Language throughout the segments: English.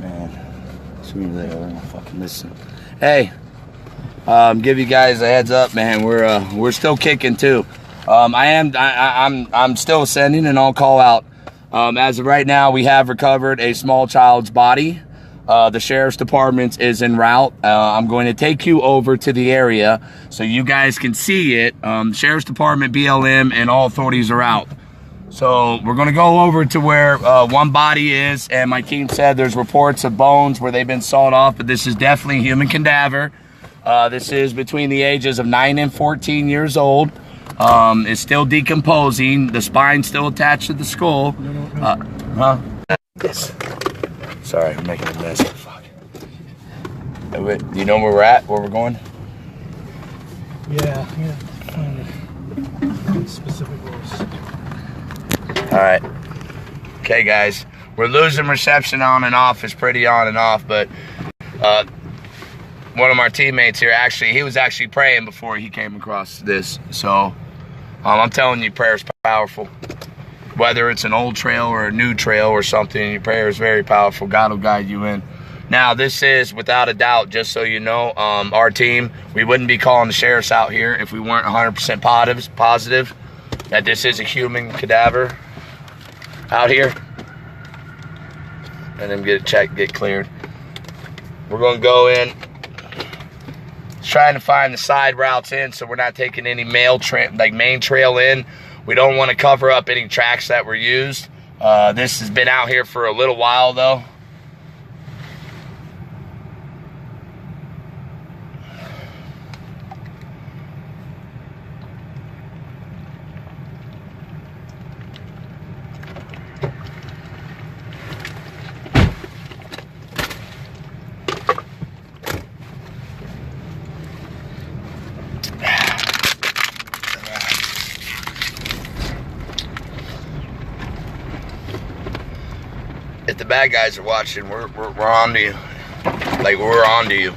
Man, sooner or later, they're gonna fucking listen. Hey, give you guys a heads up, man. We're still kicking too. I'm still sending an all-call out. As of right now, we have recovered a small child's body. The sheriff's department is en route. I'm going to take you over to the area so you guys can see it. Sheriff's department, BLM, and all authorities are out. So we're going to go over to where one body is, and my team said there's reports of bones where they've been sawed off, but this is definitely a human cadaver. This is between the ages of 9 and 14 years old. It's still decomposing. The spine's still attached to the skull. Yes. Sorry, I'm making a mess. Fuck. Do you know where we're at? Where we're going? Yeah. Find the specific rules. All right. Okay, guys. We're losing reception on and off. It's pretty on and off, but one of our teammates here, he was actually praying before he came across this. So I'm telling you, prayer's powerful. Whether it's an old trail or a new trail or something, your prayer is very powerful. God will guide you in. Now, this is, without a doubt, just so you know, our team, we wouldn't be calling the sheriffs out here if we weren't 100% positive that this is a human cadaver out here. And then get it checked, get cleared. We're going to go in, trying to find the side routes in so we're not taking any main trail in. We don't want to cover up any tracks that were used. This has been out here for a little while, though. If the bad guys are watching, we're on to you. Like, we're on to you.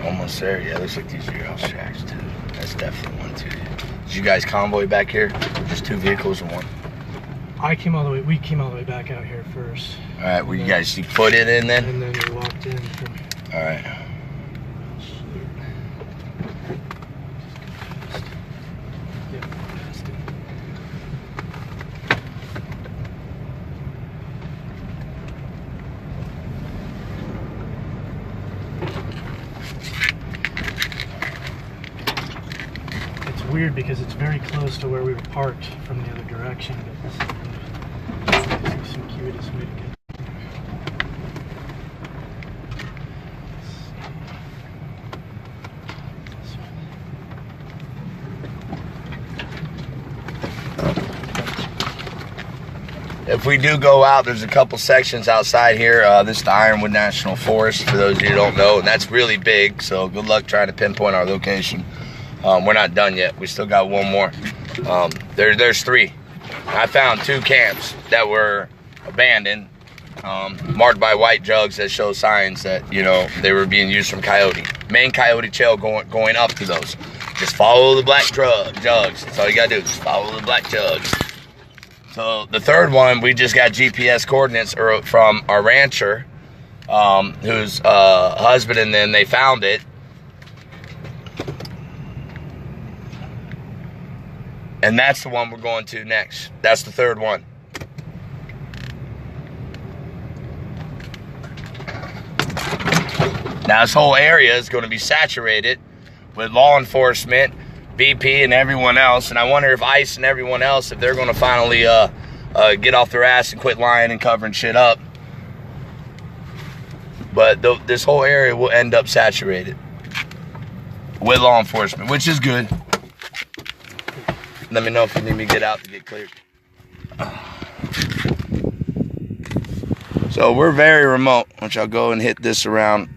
Almost there. Yeah, looks like these are your house tracks too. That's definitely one too. Did you guys convoy back here? Just two vehicles or one? We came all the way back out here first. All right, well, you guys put it in then? And then we walked in from... All right. Weird because it's very close to where we were parked from the other direction, but this is some cutest way to get there. If we do go out, there's a couple sections outside here. This is the Ironwood National Forest, for those of you who don't know, and that's really big, so good luck trying to pinpoint our location. We're not done yet. We still got one more. There's three. I found two camps that were abandoned, marked by white jugs that show signs that, you know, they were being used from coyote. Main coyote trail going up to those. Just follow the black jugs. That's all you gotta do. Just follow the black jugs. So the third one, we just got GPS coordinates from our rancher, whose husband and then they found it. And that's the one we're going to next. That's the third one. Now this whole area is going to be saturated with law enforcement, VP, and everyone else. And I wonder if ICE and everyone else, if they're going to finally get off their ass and quit lying and covering shit up. But this whole area will end up saturated with law enforcement, which is good. Let me know if you need me to get out to get cleared. So we're very remote. Why don't y'all go and hit this around.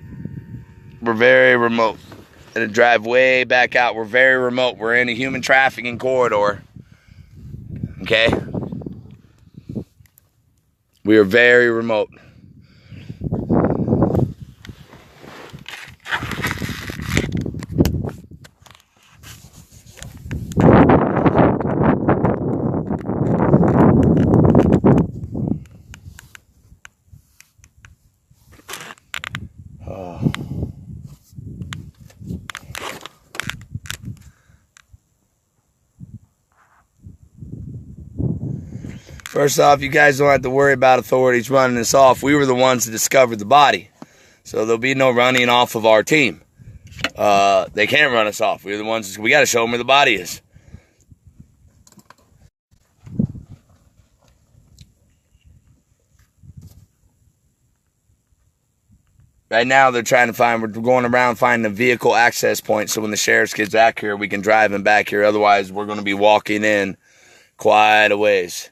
We're very remote. Gonna drive way back out. We're very remote. We're in a human trafficking corridor. Okay? We are very remote. First off, you guys don't have to worry about authorities running us off. We were the ones that discovered the body. So there'll be no running off of our team. They can't run us off. We're the ones, we got to show them where the body is. Right now, they're trying to find, we're going around finding a vehicle access point so when the sheriff's gets back here, we can drive him back here. Otherwise, we're going to be walking in quite a ways.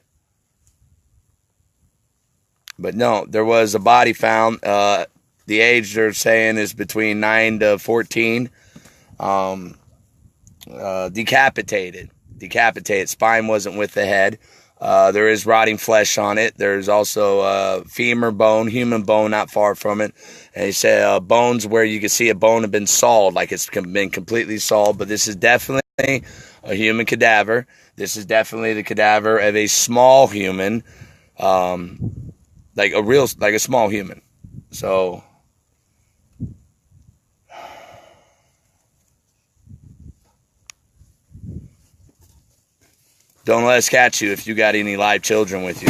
But no, there was a body found. The age they're saying is between 9 to 14. Decapitated. Spine wasn't with the head. There is rotting flesh on it. There's also femur bone, human bone not far from it. And he said bones where you can see a bone have been sawed, like it's been completely sawed. But this is definitely a human cadaver. This is definitely the cadaver of a small human. Like a small human. So don't let us catch you if you got any live children with you.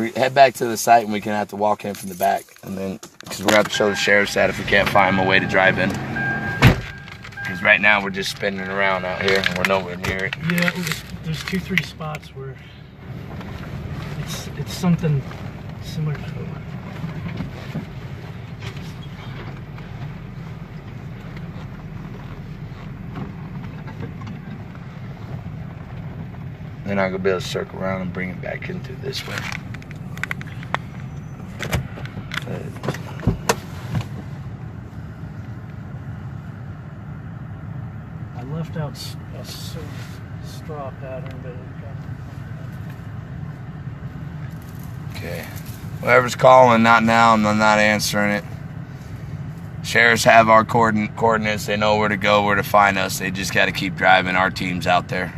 We head back to the site and we can have to walk in from the back, and then because we're gonna have to show the sheriff's that if we can't find a way to drive in. Because right now we're just spinning around out here and we're nowhere near it. Yeah, there's 2-3 spots where it's something similar to then I'm gonna be able to circle around and bring it back into this way. I left out a straw pattern, but okay. Whoever's calling, not now, and I'm not answering it. Sheriffs have our coordinates. They know where to go, where to find us. They just got to keep driving. Our team's out there.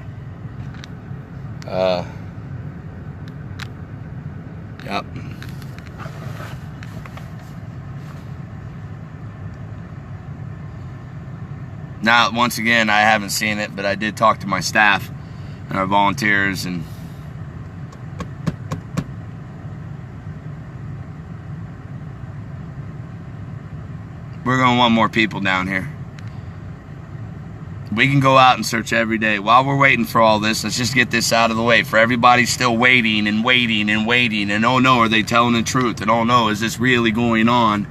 Yep. Now, once again, I haven't seen it, but I did talk to my staff and our volunteers, and we're going to want more people down here. We can go out and search every day. While we're waiting for all this, let's just get this out of the way. For everybody still waiting and waiting and waiting, and oh no, are they telling the truth? And oh no, is this really going on?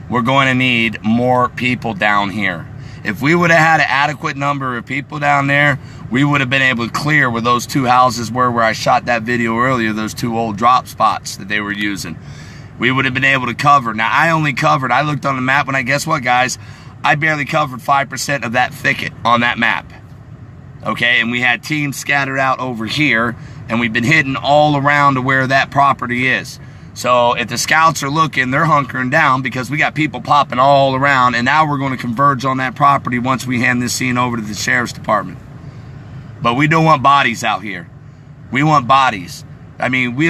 We're going to need more people down here. If we would have had an adequate number of people down there, we would have been able to clear where those 2 houses were where I shot that video earlier, those 2 old drop spots that they were using. We would have been able to cover. Now, I looked on the map when guess what, guys? I barely covered 5% of that thicket on that map. Okay, and we had teams scattered out over here, and we've been hidden all around to where that property is. So if the scouts are looking, they're hunkering down because we got people popping all around, and now we're going to converge on that property once we hand this scene over to the sheriff's department. But we don't want bodies out here. We want bodies. I mean, we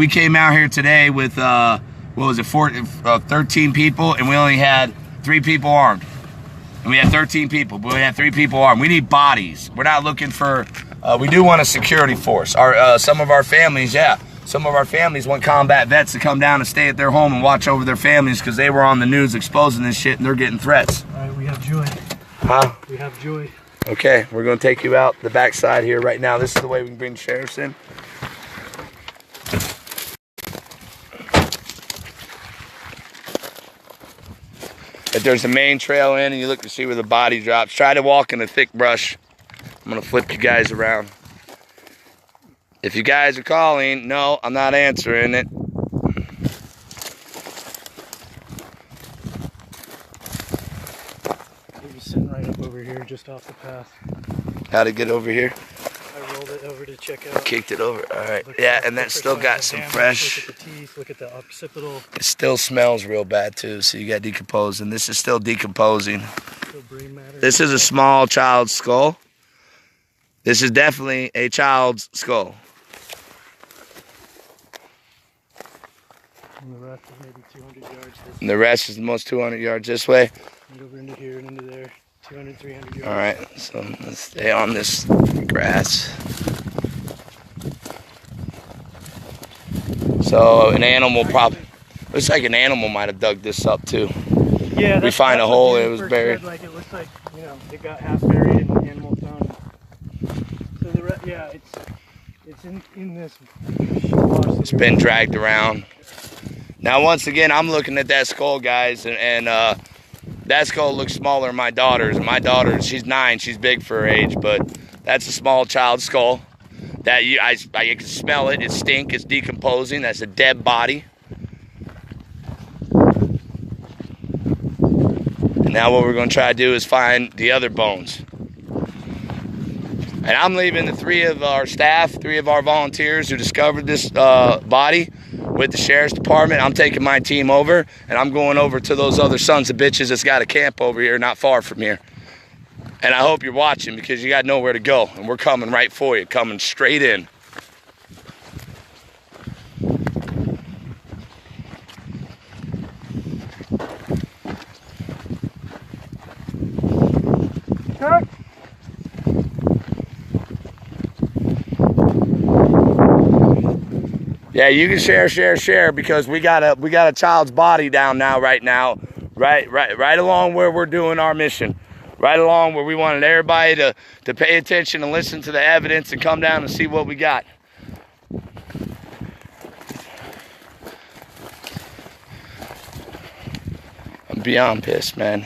came out here today with, 13 people, and we only had 3 people armed. And we had 13 people, but we had 3 people armed. We need bodies. We're not looking for, we do want a security force. Some of our families want combat vets to come down and stay at their home and watch over their families because they were on the news exposing this shit and they're getting threats. all right, we have Joy. Huh? We have Joy. Okay, we're going to take you out the backside here right now. This is the way we can bring the sheriffs in. If there's a main trail in and you look to see where the body drops, try to walk in a thick brush. I'm going to flip you guys around. If you guys are calling, no, I'm not answering it. sitting right up over here, just off the path. How'd it get over here? I rolled it over to check out. Kicked it over. All right. Yeah, and then still got some fresh. Look at the teeth. Look at the occipital. It still smells real bad too. So you got decomposing. This is still decomposing. Still brain matter. This is a small child's skull. This is definitely a child's skull. And the rest is maybe 200 yards. And the rest is the most 200 yards this way. And over into here and into there. 200, 300 yards. All right, so let's stay on this grass. So an animal probably, looks like an animal might have dug this up too. Yeah, we find a hole, it was buried. Said, like, it looks like, you know, it got half buried in the animal found. So yeah, it's in this. It's been dragged around. Now once again, I'm looking at that skull, guys, and that skull looks smaller than my daughter's. My daughter, she's 9, she's big for her age, but that's a small child's skull. That you can smell it. It stinks. It's decomposing. That's a dead body. And now what we're going to try to do is find the other bones. And I'm leaving the 3 of our staff, 3 of our volunteers who discovered this body with the sheriff's department. I'm taking my team over, and I'm going over to those other sons of bitches that's got a camp over here not far from here. And I hope you're watching, because you got nowhere to go, and we're coming right for you, coming straight in. Yeah, you can share, because we got a child's body down now, right along where we're doing our mission, right along where we wanted everybody to pay attention and listen to the evidence and come down and see what we got. I'm beyond pissed, man.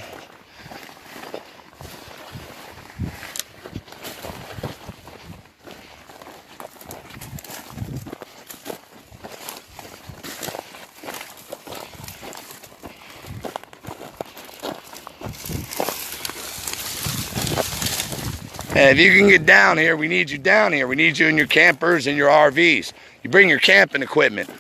And if you can get down here, we need you down here. We need you in your campers and your RVs. You bring your camping equipment.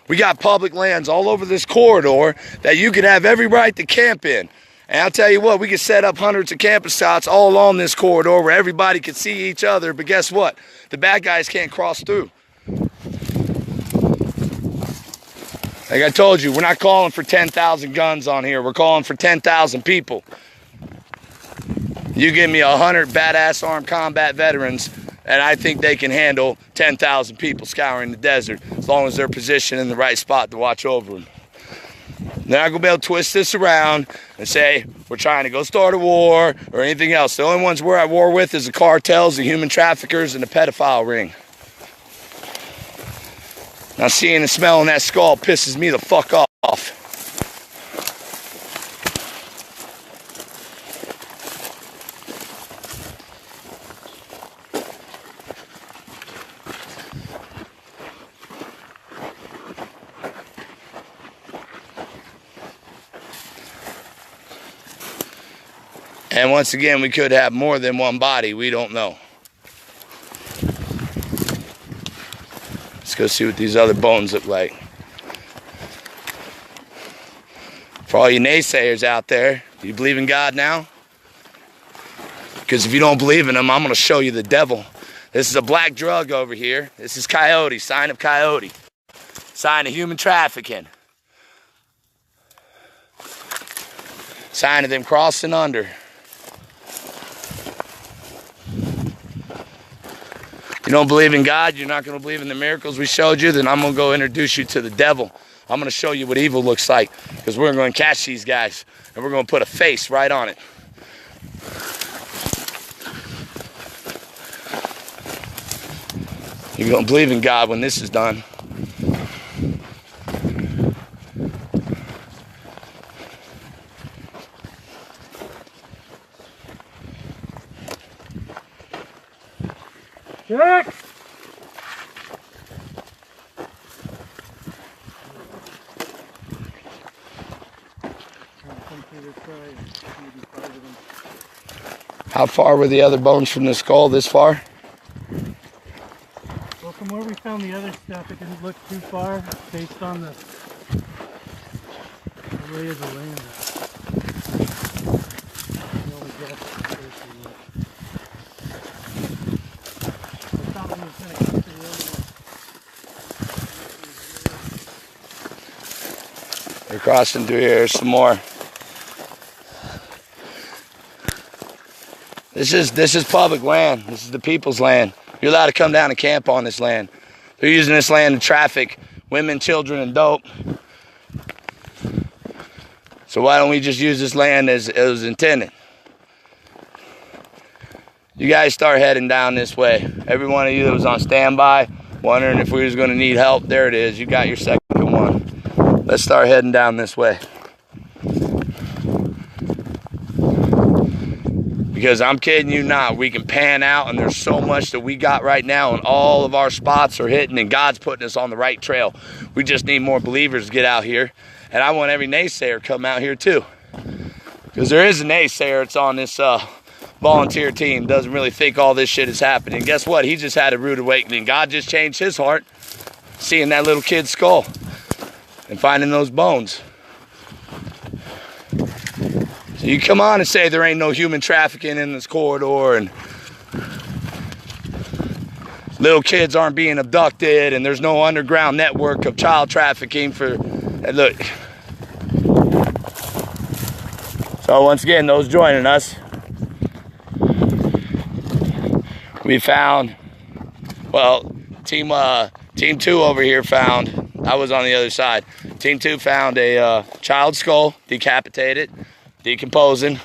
We got public lands all over this corridor that you could have every right to camp in. And I'll tell you what, we could set up hundreds of camping spots all along this corridor where everybody could see each other. But guess what? The bad guys can't cross through. Like I told you, we're not calling for 10,000 guns on here. We're calling for 10,000 people. You give me 100 badass armed combat veterans, and I think they can handle 10,000 people scouring the desert, as long as they're positioned in the right spot to watch over them. They're not going to be able to twist this around and say, we're trying to go start a war or anything else. The only ones we're at war with is the cartels, the human traffickers, and the pedophile ring. Now seeing and smelling that skull pisses me the fuck off. And once again, we could have more than one body. We don't know. Let's go see what these other bones look like. For all you naysayers out there, do you believe in God now? Because if you don't believe in him, I'm going to show you the devil. This is a black drug over here. This is coyote, sign of coyote. Sign of human trafficking. Sign of them crossing under. You don't believe in God, you're not going to believe in the miracles we showed you, then I'm going to go introduce you to the devil. I'm going to show you what evil looks like, because we're going to catch these guys, and we're going to put a face right on it. You're going to believe in God when this is done. Jack! Trying to come through this side, maybe 5 of them. How far were the other bones from the skull? This far? Well, from where we found the other stuff, it didn't look too far based on the lay of the land. We only got the first one. I thought we was going to get to the other one. We're crossing through here. There's some more. This is public land. This is the people's land. You're allowed to come down and camp on this land. They're using this land to traffic women, children, and dope. So why don't we just use this land as it was intended? You guys start heading down this way. Every one of you that was on standby, wondering if we was going to need help, there it is. You got your second one. Let's start heading down this way. Because I'm kidding you not, we can pan out, and there's so much that we got right now, and all of our spots are hitting, and God's putting us on the right trail. We just need more believers to get out here, and I want every naysayer to come out here too. Because there is a naysayer that's on this volunteer team, doesn't really think all this shit is happening. Guess what? He just had a rude awakening. God just changed his heart, seeing that little kid's skull and finding those bones. So you come on and say there ain't no human trafficking in this corridor, and little kids aren't being abducted, and there's no underground network of child trafficking for, look. So once again, those joining us, we found, well, team 2 over here found, I was on the other side. Team 2 found a child skull, decapitated, decomposing.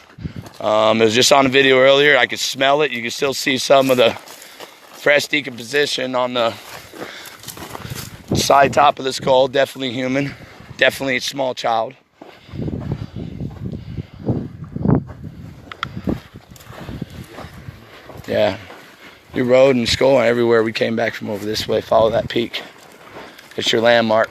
It was just on a video earlier. I could smell it. You can still see some of the fresh decomposition on the side top of the skull. Definitely human. Definitely a small child. Yeah. Your road and skull and everywhere we came back from over this way. Follow that peak. It's your landmark.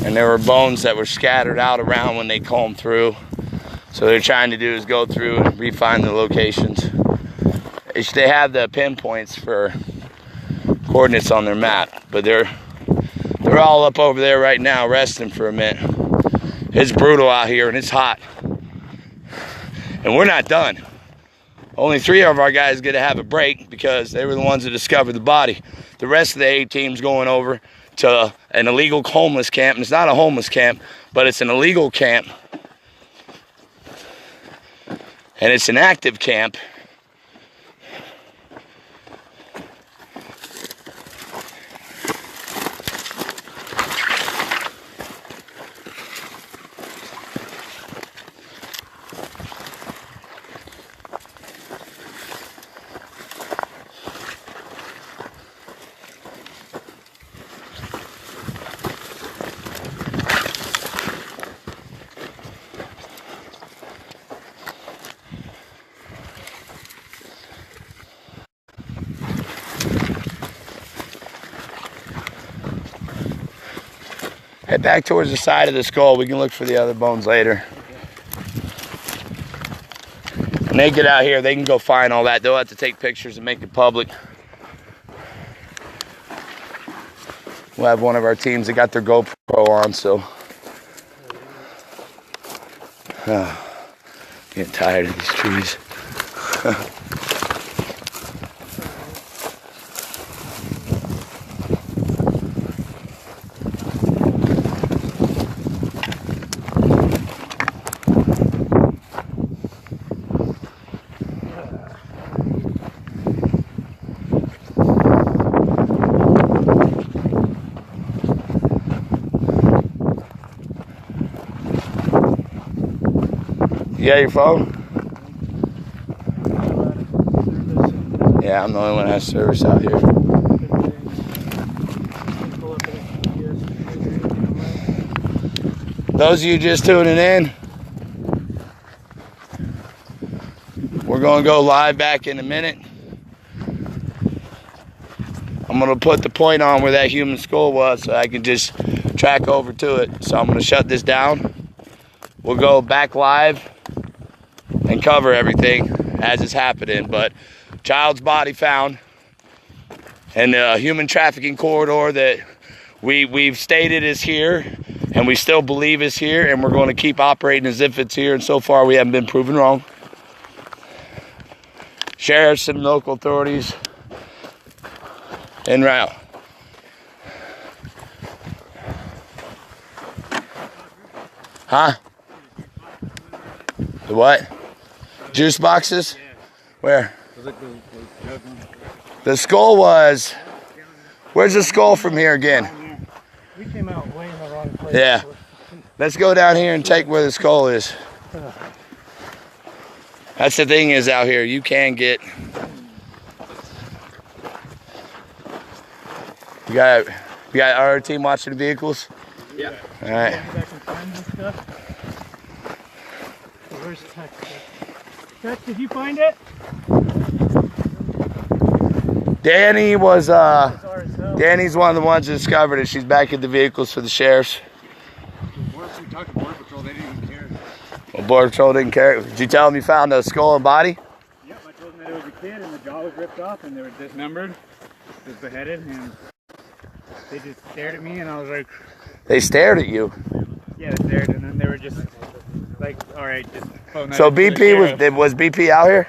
And there were bones that were scattered out around when they combed through. So what they're trying to do is go through and refine the locations. They have the pinpoints for coordinates on their map, but they're all up over there right now resting for a minute. It's brutal out here and it's hot. And we're not done. Only 3 of our guys get to have a break because they were the ones that discovered the body. The rest of the 8 team's going over to an illegal homeless camp. And it's not a homeless camp, but it's an illegal camp. And it's an active camp. Head back towards the side of the skull. We can look for the other bones later. When they get out here, they can go find all that. They'll have to take pictures and make it public. We'll have one of our teams that got their GoPro on, so. Getting tired of these trees. You got your phone? Yeah, I'm the only one that has service out here. Those of you just tuning in, we're going to go live back in a minute. I'm going to put the point on where that human skull was so I can just track over to it. So I'm going to shut this down. we'll go back live and cover everything as it's happening. But child's body found in the human trafficking corridor that we've stated is here, and we still believe is here, and we're going to keep operating as if it's here, and so far we haven't been proven wrong. Sheriffs and local authorities en route. Huh? The what? Juice boxes? Where? The skull was... Where's the skull from here again? We came out way in the wrong place. Yeah. Let's go down here and take where the skull is. That's the thing is out here, you can get... You got our team watching the vehicles? Yeah. All right. Where's Tex? Tex, did you find it? Danny was, Danny's one of the ones that discovered it. She's back at the vehicles for the sheriffs. We talked to Border Patrol, they didn't even care. Well, Border Patrol didn't care. Did you tell them you found a skull and body? Yep, I told them that it was a kid and the jaw was ripped off and they were dismembered, was beheaded, and they just stared at me and I was like... They stared at you? Yeah, they stared, and then they were just like, all right, just phone that So in to the BP, sheriff. was BP out here?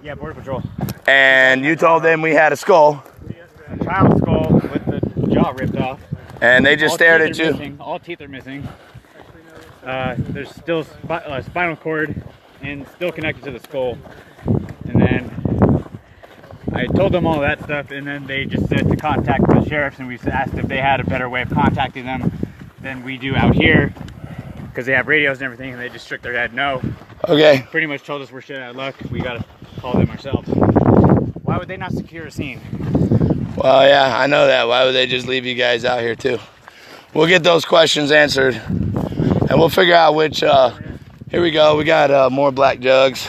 Yeah, Border Patrol. And you told them we had a skull? A child skull with the jaw ripped off. And they just All stared teeth at are you? missing. All teeth are missing. There's still spinal cord and still connected to the skull. And then I told them all that stuff, and then they just said to contact the sheriffs, and we asked if they had a better way of contacting them than we do out here, because they have radios and everything, and they just shook their head no. Okay. Pretty much told us we're shit out of luck. We gotta call them ourselves. Why would they not secure a scene? Well, yeah, I know that. Why would they just leave you guys out here too? We'll get those questions answered, and we'll figure out which, here we go. We got more black jugs.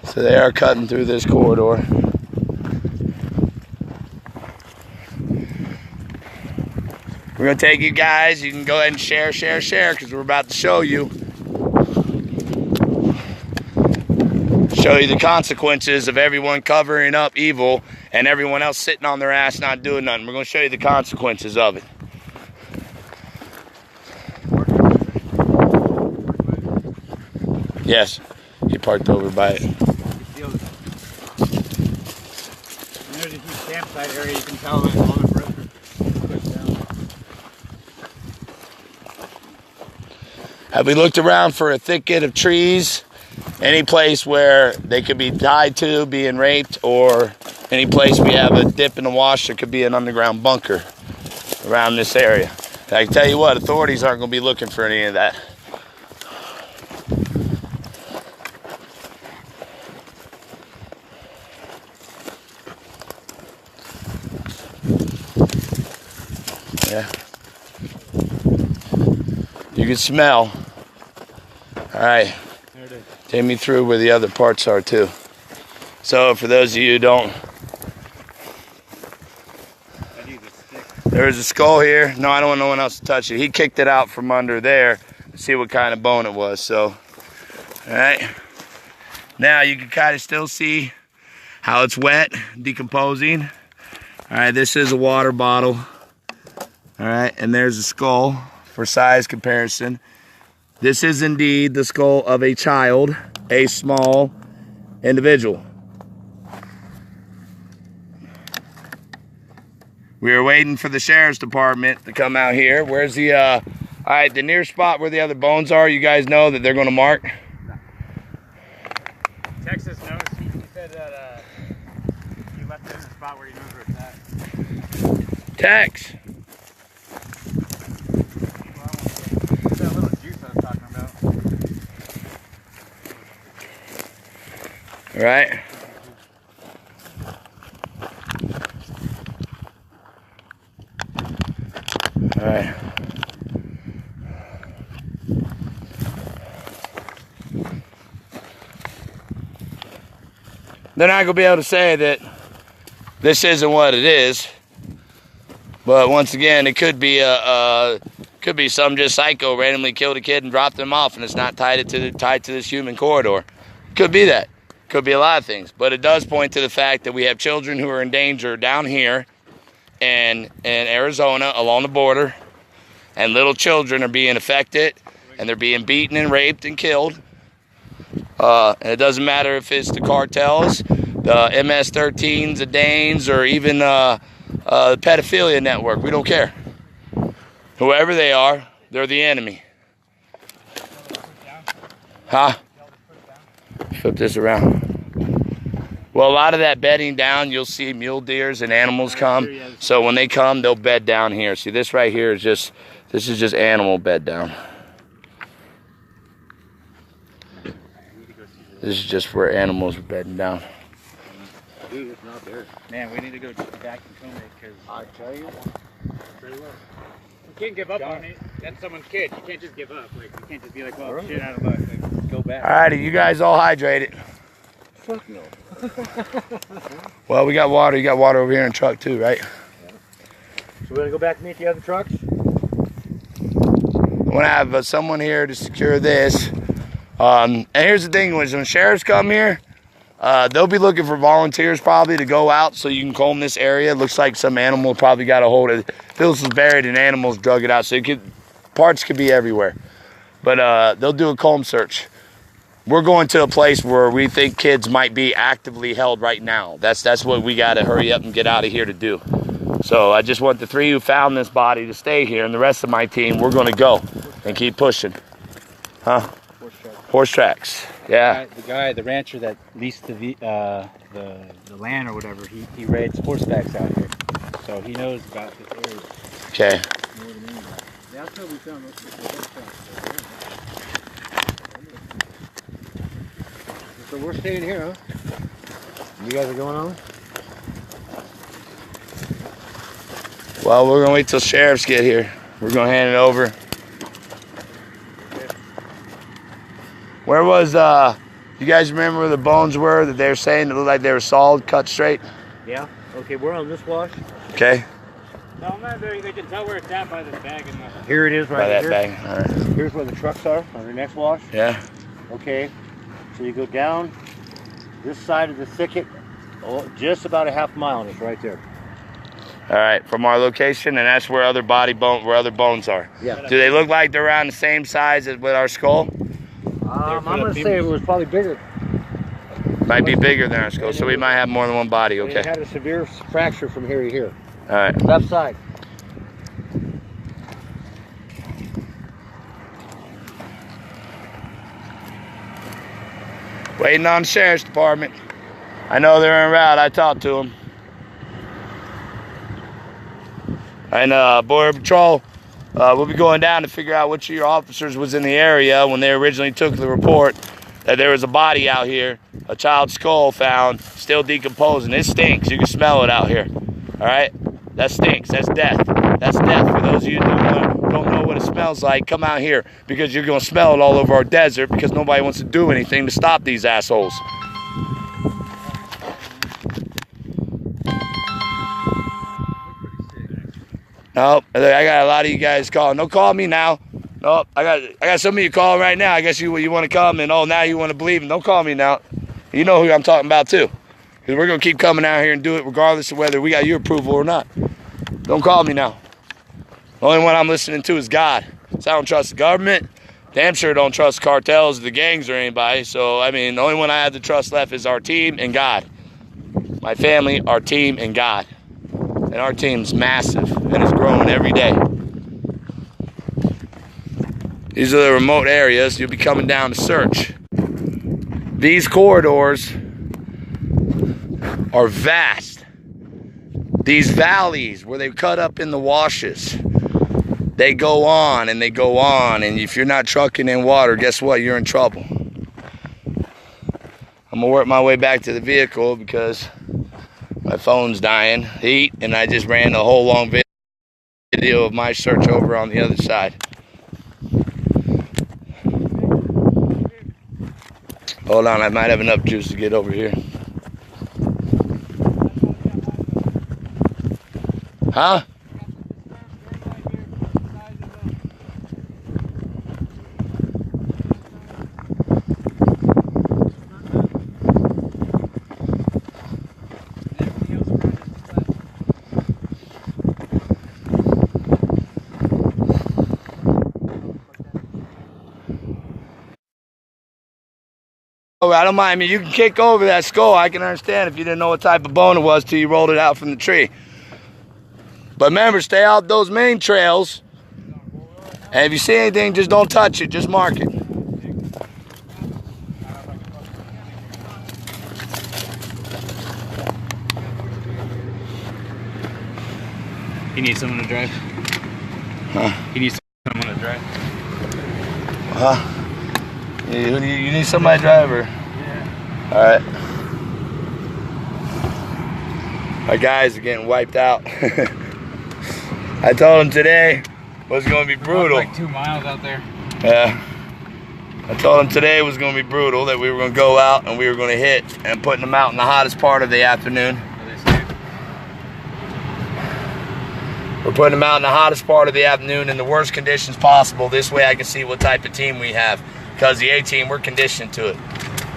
So they are cutting through this corridor. We're gonna take you guys, you can go ahead and share, because we're about to show you. Show you the consequences of everyone covering up evil and everyone else sitting on their ass not doing nothing. We're gonna show you the consequences of it. Yes, he parked over by it. And there's a huge campsite area, you can tell that all the roads are pushed down. Have we looked around for a thicket of trees? Any place where they could be tied to being raped, or any place we have a dip in the wash, there could be an underground bunker around this area. I can tell you what, authorities aren't going to be looking for any of that. Yeah. You can smell. All right. There it is. Take me through where the other parts are too. So for those of you who don't, I need a stick. there's a skull here. No, I don't want no one else to touch it. He kicked it out from under there to see what kind of bone it was. So, all right. Now you can kind of still see how it's wet, decomposing. All right, this is a water bottle. All right, and there's a skull for size comparison. This is indeed the skull of a child, a small individual. We are waiting for the sheriff's department to come out here. Where's the, all right, the near spot where the other bones are, you guys know that they're gonna mark? Texas knows. He said that he left it in the spot where he knows where it's at. Tex. Well, that little juice I was talking about. All right. All right. They're not going to be able to say that this isn't what it is. But once again, it could be Could be some just psycho randomly killed a kid and dropped them off, and it's not tied to this human corridor. Could be that. Could be a lot of things. But it does point to the fact that we have children who are in danger down here in Arizona along the border, and little children are being affected, and they're being beaten and raped and killed. And it doesn't matter if it's the cartels, the MS-13s, the Danes, or even the pedophilia network. We don't care. Whoever they are, they're the enemy. Huh? Flip this around. Well, a lot of that bedding down, you'll see mule deers and animals come. So when they come, they'll bed down here. See, this right here is just, this is just animal bed down. This is just where animals are bedding down. Dude, it's not there. Man, we need to go back and film it, because I tell you what. You can't give up on it. That's someone's kid. You can't just give up. Like, you can't just be like, well, shit out of luck. Like, go back. Alrighty, you guys all hydrated. Fuck no. Well, we got water. You got water over here in the truck too, right? So we're gonna go back and meet the other trucks? I want to have someone here to secure this. And here's the thing, when sheriffs come here, they'll be looking for volunteers probably to go out so you can comb this area. It looks like some animal probably got a hold of it. Feels was buried and animals drug it out, so parts could be everywhere. But they'll do a comb search. We're going to a place where we think kids might be actively held right now. That's what we got to hurry up and get out of here to do. So I just want the 3 who found this body to stay here, and the rest of my team, we're going to go and keep pushing. Huh? Horse tracks. Yeah. The rancher that leased the land or whatever, he rides horsebacks out here, so he knows about this area. Okay. That's where we found those horse tracks. So we're staying here, huh? You guys are going on? Well, we're going to wait till sheriffs get here. We're going to hand it over. Where was, you guys remember where the bones were that they were saying that looked like they were sawed, cut straight? Yeah. Okay, we're on this wash. Okay. No, man, they can tell where it's at by this bag. Here it is right By that here. bag. All right. Here's where the trucks are on the next wash. Yeah. Okay, so you go down this side of the thicket, just about a half mile, and it's right there. All right, from our location, and that's where other bones are. Yeah. Do they look like they're around the same size as with our skull? I'm gonna say it was probably bigger. Might be bigger than our skull, so we might have more than one body. Okay. It had a severe fracture from here to here. All right. Left side. Waiting on the sheriff's department. I know they're en route. I talked to them. And Border Patrol, we'll be going down to figure out which of your officers was in the area when they originally took the report that there was a body out here, a child's skull found, still decomposing. It stinks. You can smell it out here. All right? That stinks. That's death. That's death. For those of you who don't know what it smells like, come out here, because you're going to smell it all over our desert because nobody wants to do anything to stop these assholes. Nope, I got a lot of you guys calling. Don't call me now. Nope, I got some of you calling right now. I guess you want to come and now you want to believe, and don't call me now. You know who I'm talking about too, because we're gonna keep coming out here and do it regardless of whether we got your approval or not. Don't call me now. The only one I'm listening to is God. So I don't trust the government. Damn sure don't trust cartels, the gangs, or anybody. So I mean, the only one I have to trust left is our team and God. My family, our team, and God. And our team's massive, and it's growing every day. These are the remote areas you'll be coming down to search. These corridors are vast. These valleys where they cut up in the washes, they go on and they go on, and if you're not trucking in water, guess what? You're in trouble. I'm gonna work my way back to the vehicle because my phone's dying, heat, and I just ran a whole long video of my search over on the other side. Hold on, I might have enough juice to get over here. Huh? I don't mind. I mean, you can kick over that skull. I can understand if you didn't know what type of bone it was till you rolled it out from the tree. But remember, stay out those main trails. And if you see anything, just don't touch it. Just mark it. He needs someone to drive. Huh? He needs someone to drive. You need somebody to drive her? Yeah. All right. Our guys are getting wiped out. I told them today was going to be brutal. Like 2 miles out there. Yeah. I told them today was going to be brutal, that we were going to go out and we were going to hit, and putting them out in the hottest part of the afternoon. We're putting them out in the hottest part of the afternoon in the worst conditions possible. This way I can see what type of team we have. Because the A-team, we're conditioned to it,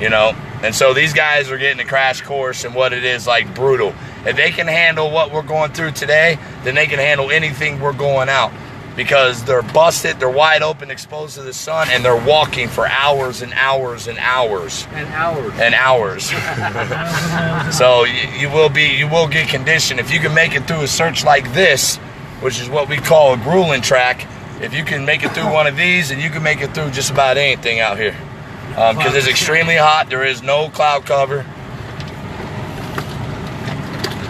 you know. And so these guys are getting a crash course in what it is, like, brutal. If they can handle what we're going through today, then they can handle anything we're going out. Because they're busted, they're wide open, exposed to the sun, and they're walking for hours and hours and hours. And hours. And hours. So you will get conditioned. If you can make it through a search like this, which is what we call a grueling track, if you can make it through one of these, and you can make it through just about anything out here. Because it's extremely hot, there is no cloud cover.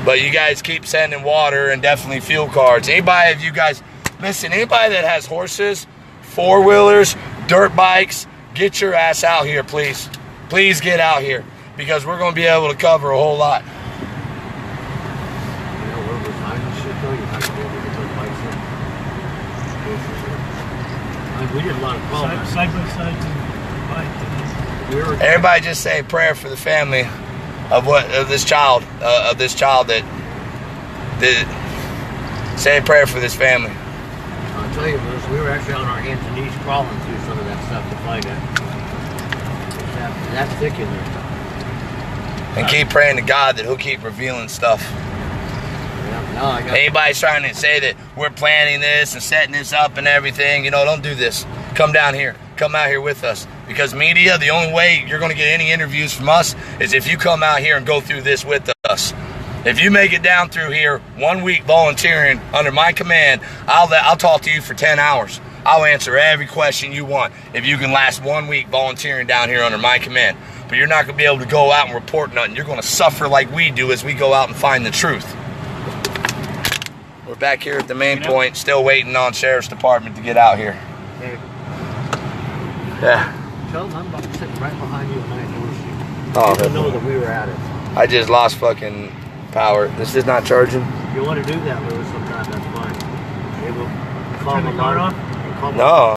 But you guys keep sending water and definitely fuel cards. Anybody of you guys, listen, anybody that has horses, four-wheelers, dirt bikes, get your ass out here, please. Please get out here, because we're going to be able to cover a whole lot. We did a lot of calling. Side by side to the bike. Everybody just say a prayer for the family of this child that say a prayer for this family. I'll tell you, Bruce, we were actually on our hands and knees crawling through some of that stuff to find it. That's thick in there. And keep praying to God that He'll keep revealing stuff. Anybody's trying to say that we're planning this and setting this up and everything, you know, don't do this. Come down here. Come out here with us. Because media, the only way you're going to get any interviews from us is if you come out here and go through this with us. If you make it down through here 1 week volunteering under my command, I'll talk to you for 10 hours. I'll answer every question you want if you can last 1 week volunteering down here under my command. But you're not going to be able to go out and report nothing. You're going to suffer like we do as we go out and find the truth. We're back here at the main point, still waiting on Sheriff's Department to get out here. Hey. Yeah. Tell them I'm sitting right behind you and I noticed you. Oh, I didn't know that we were at it. I just lost fucking power. This is not charging. If you want to do that with us sometime, that's fine. Able to call Turn the car off? No.